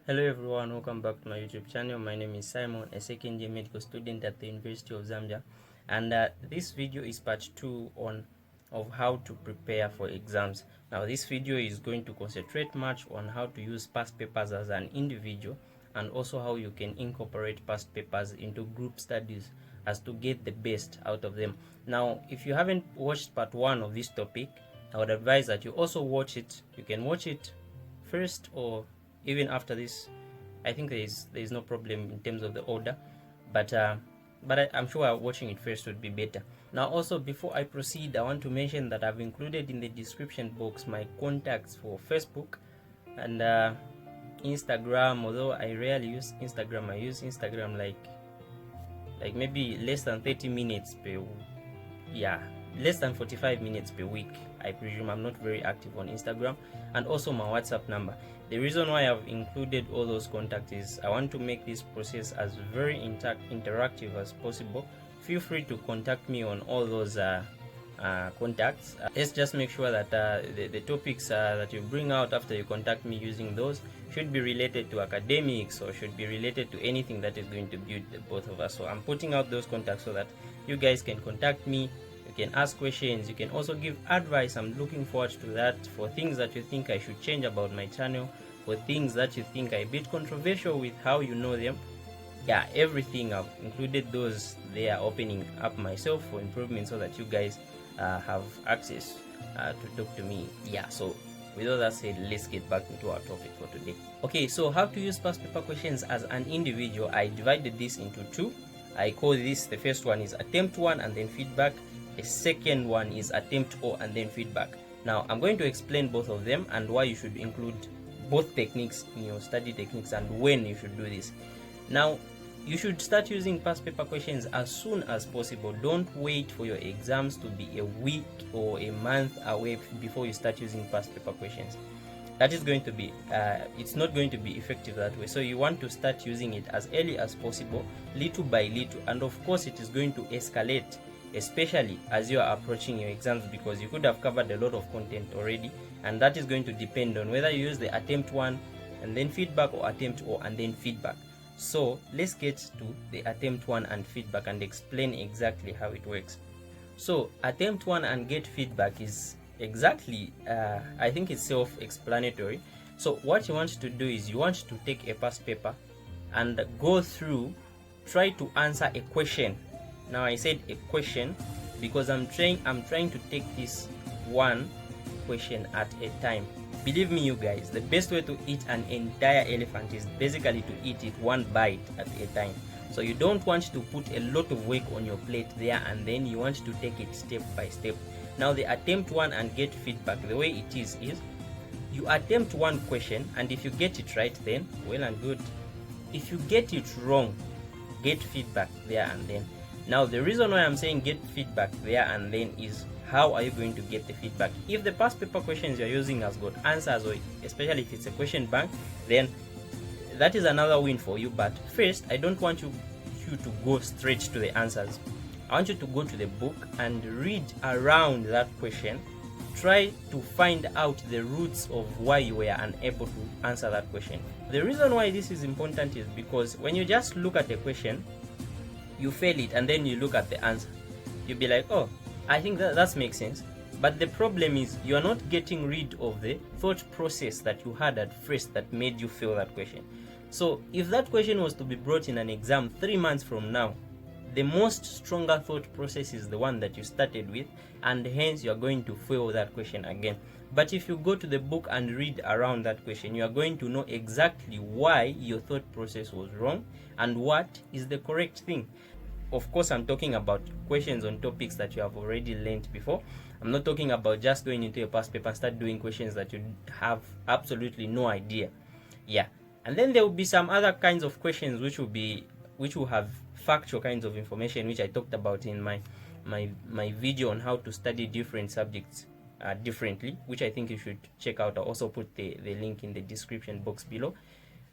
Hello everyone, welcome back to my YouTube channel. My name is Simon, a second year medical student at the University of Zambia, and this video is part 2 of how to prepare for exams. Now this video is going to concentrate much on how to use past papers as an individual, and also how you can incorporate past papers into group studies as to get the best out of them. Now if you haven't watched part 1 of this topic, I would advise that you also watch it. You can watch it first or even after this. I think there is no problem in terms of the order, but I'm sure watching it first would be better. Now also, before I proceed, I want to mention that I've included in the description box my contacts for Facebook and Instagram. Although I rarely use Instagram, I use Instagram like maybe less than 30 minutes per less than 45 minutes per week. I presume I'm not very active on Instagram, and also my WhatsApp number. The reason why I've included all those contacts is I want to make this process as very interactive as possible. Feel free to contact me on all those contacts. Let's just make sure that the topics that you bring out after you contact me using those should be related to academics, or should be related to anything that is going to build the both of us. So I'm putting out those contacts so that you guys can contact me. You can ask questions, you can also give advice. I'm looking forward to that, for things that you think I should change about my channel, for things that you think are a bit controversial with how you know them. Yeah, everything. I've included those there, opening up myself for improvement so that you guys have access to talk to me. Yeah, so with all that said, let's get back into our topic for today. Okay, so how to use past paper questions as an individual. I divided this into two. I call this, the first one is attempt 1 and then feedback. The second one is attempt O and then feedback. Now I'm going to explain both of them and why you should include both techniques in your study techniques and when you should do this. Now you should start using past paper questions as soon as possible. Don't wait for your exams to be a week or a month away before you start using past paper questions. That is going to be it's not going to be effective that way. So you want to start using it as early as possible, little by little, and of course it is going to escalate, especially as you are approaching your exams, because you could have covered a lot of content already, and that is going to depend on whether you use the attempt 1 and then feedback, or attempt O and then feedback. So let's get to the attempt 1 and feedback and explain exactly how it works. So attempt 1 and get feedback is exactly I think it's self-explanatory. So what you want to do is you want to take a past paper and go through, try to answer a question. Now I said a question because I'm trying to take this one question at a time. Believe me, you guys, the best way to eat an entire elephant is basically to eat it one bite at a time. So you don't want to put a lot of work on your plate there, and then you want to take it step by step. Now the attempt 1 and get feedback, the way it is you attempt one question, and if you get it right, then well and good. If you get it wrong, get feedback there and then. Now the reason why I'm saying get feedback there and then is, how are you going to get the feedback? If the past paper questions you're using has got answers, or especially if it's a question bank, then that is another win for you. But first, I don't want you to go straight to the answers. I want you to go to the book and read around that question. Try to find out the roots of why you were unable to answer that question. The reason why this is important is because when you just look at the question, you fail it, and then you look at the answer, you'll be like, oh, I think that makes sense. But the problem is you are not getting rid of the thought process that you had at first that made you fail that question. So if that question was to be brought in an exam 3 months from now, the most stronger thought process is the one that you started with, and hence you are going to fail that question again. But if you go to the book and read around that question, you are going to know exactly why your thought process was wrong and what is the correct thing. Of course, I'm talking about questions on topics that you have already learned before. I'm not talking about just going into a past paper and start doing questions that you have absolutely no idea. Yeah. And then there will be some other kinds of questions which will have factual kinds of information, which I talked about in my video on how to study different subjects differently, which I think you should check out. I'll also put the link in the description box below.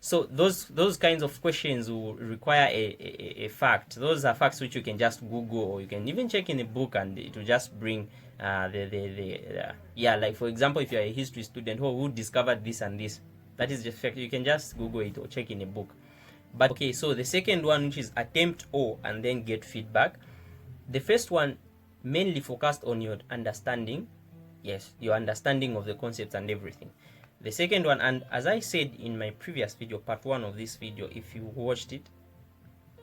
So those kinds of questions will require a fact. Those are facts which you can just Google, or you can even check in a book, and it will just bring like for example, if you're a history student, who discovered this and this, That is just fact. You can just Google it or check in a book. But okay, so the second one, which is attempt O and then get feedback. The first one mainly focused on your understanding. Yes, your understanding of the concepts and everything. The second one, and as I said in my previous video, part 1 of this video, if you watched it,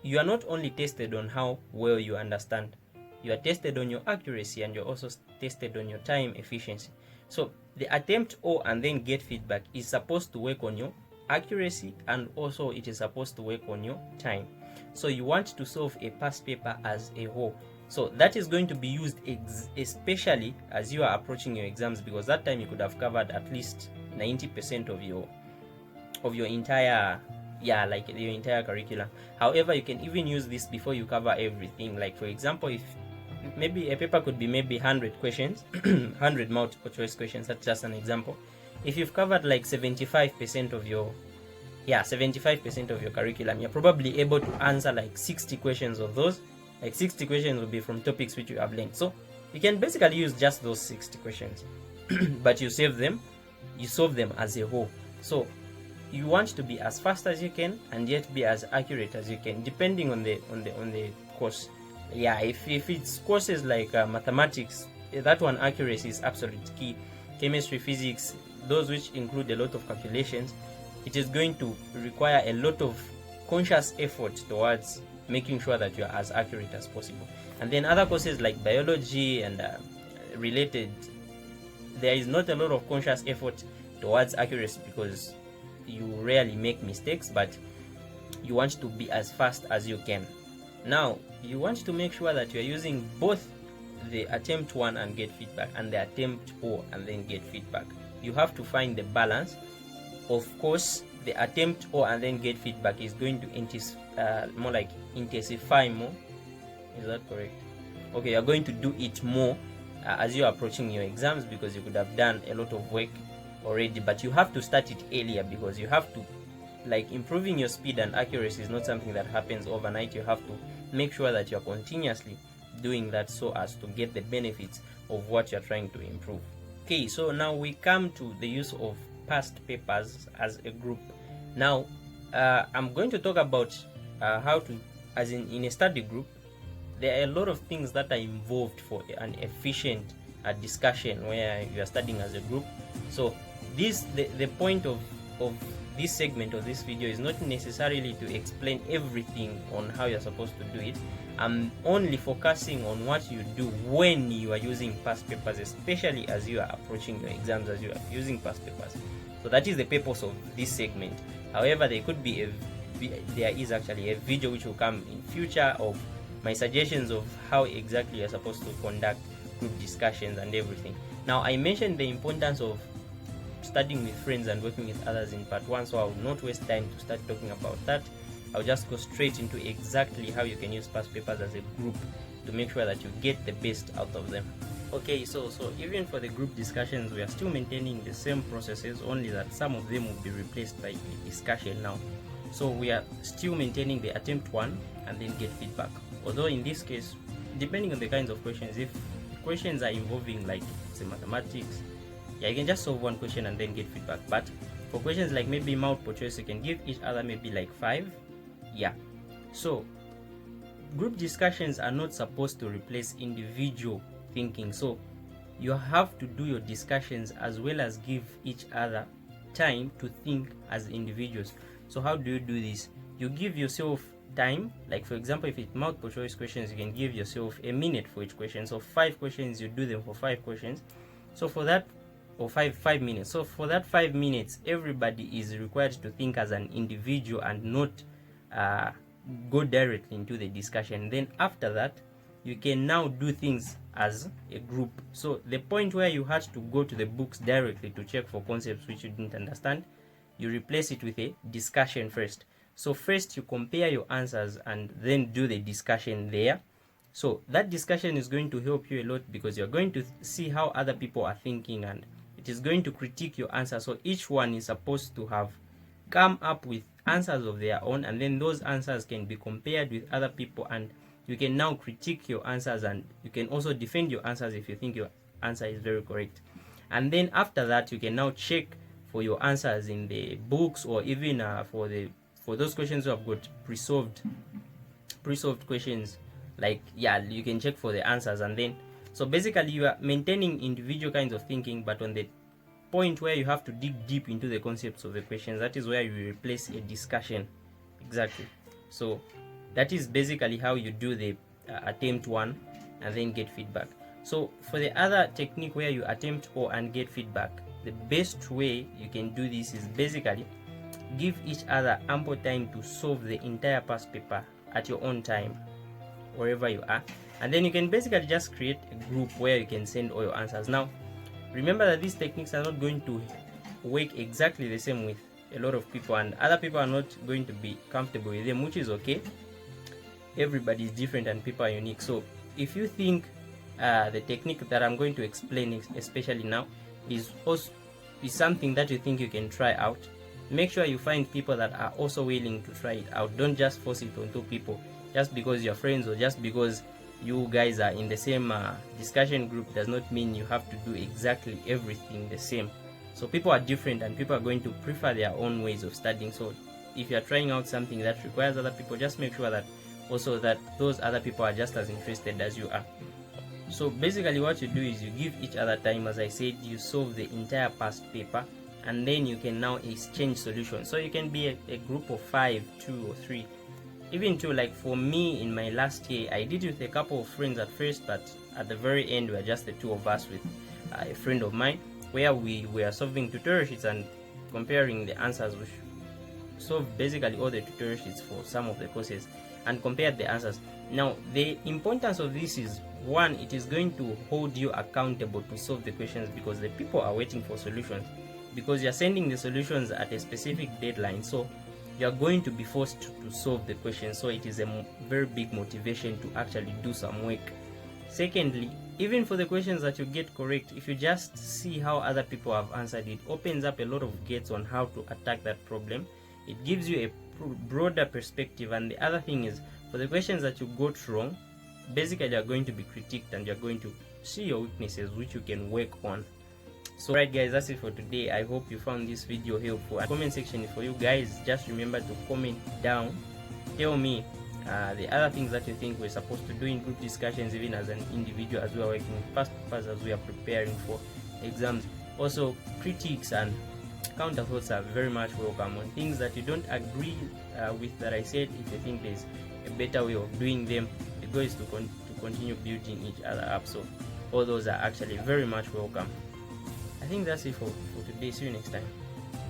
you are not only tested on how well you understand, you are tested on your accuracy, and you're also tested on your time efficiency. So the attempt O and then get feedback is supposed to work on your accuracy, and also it is supposed to work on your time. So you want to solve a past paper as a whole. So that is going to be used especially as you are approaching your exams, because that time you could have covered at least 90% of your entire your entire curriculum. However, you can even use this before you cover everything. Like for example, if maybe a paper could be maybe 100 questions 100 multiple choice questions, that's just an example. If you've covered like 75% of your 75% of your curriculum, you're probably able to answer like 60 questions of those. Like 60 questions will be from topics which you have learned. So you can basically use just those 60 questions but you solve them as a whole. So you want to be as fast as you can and yet be as accurate as you can, depending on the course. If it's courses like mathematics, that one accuracy is absolute key. Chemistry, physics, those which include a lot of calculations, it is going to require a lot of conscious effort towards making sure that you are as accurate as possible. And then other courses like biology and related, there is not a lot of conscious effort towards accuracy because you rarely make mistakes, but you want to be as fast as you can. Now you want to make sure that you are using both the attempt 1 and get feedback and the attempt O and then get feedback. You have to find the balance. Of course, the attempt O and then get feedback is going to intensify more. Is that correct? Okay, you're going to do it more as you're approaching your exams, because you could have done a lot of work already, but you have to start it earlier, because you have to, like, improving your speed and accuracy is not something that happens overnight. You have to make sure that you're continuously doing that so as to get the benefits of what you're trying to improve. Okay, so now we come to the use of past papers as a group. Now I'm going to talk about how to, as in a study group, there are a lot of things that are involved for an efficient discussion where you are studying as a group. So the point of this segment of this video is not necessarily to explain everything on how you're supposed to do it. I'm only focusing on what you do when you are using past papers, especially as you are approaching your exams, as you are using past papers. So that is the purpose of this segment. However, there is actually a video which will come in future of my suggestions of how exactly you're supposed to conduct group discussions and everything. Now, I mentioned the importance of studying with friends and working with others in part 1, so I will not waste time to start talking about that. I'll just go straight into exactly how you can use past papers as a group to make sure that you get the best out of them. Okay, so even for the group discussions, we are still maintaining the same processes, only that some of them will be replaced by a discussion now. So we are still maintaining the attempt 1 and then get feedback. Although in this case, depending on the kinds of questions, if questions are involving like say mathematics, you can just solve one question and then get feedback. But for questions like maybe multiple choice, you can give each other maybe like 5. So group discussions are not supposed to replace individual thinking. So you have to do your discussions as well as give each other time to think as individuals. So how do you do this? You give yourself time. Like for example, if it's multiple choice questions, you can give yourself a minute for each question. So 5 questions, you do them for 5 questions. So for that, or 5 minutes. So for that 5 minutes, everybody is required to think as an individual and not go directly into the discussion. Then after that, you can now do things as a group. So the point where you had to go to the books directly to check for concepts which you didn't understand, you replace it with a discussion first. So first you compare your answers and then do the discussion there. So that discussion is going to help you a lot, because you're going to see how other people are thinking and it is going to critique your answer. So each one is supposed to have come up with answers of their own, and then those answers can be compared with other people, and you can now critique your answers, and you can also defend your answers if you think your answer is very correct. And then after that, you can now check for your answers in the books, or even for those questions who have got pre-solved questions, like, yeah, you can check for the answers. And then, so basically you are maintaining individual kinds of thinking, but on the point where you have to dig deep into the concepts of the questions, that is where you replace a discussion. Exactly. So that is basically how you do the attempt one and then get feedback. So for the other technique where you attempt or and get feedback, the best way you can do this is basically give each other ample time to solve the entire past paper at your own time, wherever you are. And then you can basically just create a group where you can send all your answers. Now, remember that these techniques are not going to work exactly the same with a lot of people, and other people are not going to be comfortable with them, which is okay. Everybody is different and people are unique. So if you think the technique that I'm going to explain, especially now, is something that you think you can try out, make sure you find people that are also willing to try it out. Don't just force it onto people just because you're friends, or just because you guys are in the same discussion group does not mean you have to do exactly everything the same. So people are different and people are going to prefer their own ways of studying. So if you're trying out something that requires other people, just make sure that also that those other people are just as interested as you are. So basically what you do is you give each other time. As I said, you solve the entire past paper, and then you can now exchange solutions. So you can be a group of 5, 2 or 3, even 2. Like for me in my last year, I did with a couple of friends at first, but at the very end we were just the 2 of us with a friend of mine, where we were solving tutorial sheets and comparing the answers. We solved basically all the tutorial sheets for some of the courses and compared the answers. Now the importance of this is, one, it is going to hold you accountable to solve the questions, because the people are waiting for solutions, because you're sending the solutions at a specific deadline. So you're going to be forced to solve the questions. So it is a very big motivation to actually do some work. Secondly, even for the questions that you get correct, if you just see how other people have answered, it opens up a lot of gates on how to attack that problem. It gives you a broader perspective. And the other thing is, for the questions that you got wrong, basically you're going to be critiqued and you're going to see your weaknesses, which you can work on. So right guys, that's it for today. I hope you found this video helpful. Comment section for you guys. Just remember to comment down, tell me the other things that you think we're supposed to do in group discussions, even as an individual, as we are working with past papers, as we are preparing for exams. Also, critiques and counter thoughts are very much welcome. On things that you don't agree with that I said, if you think there's a better way of doing them, the goal is to continue building each other up. So all those are actually very much welcome. I think that's it for today. See you next time.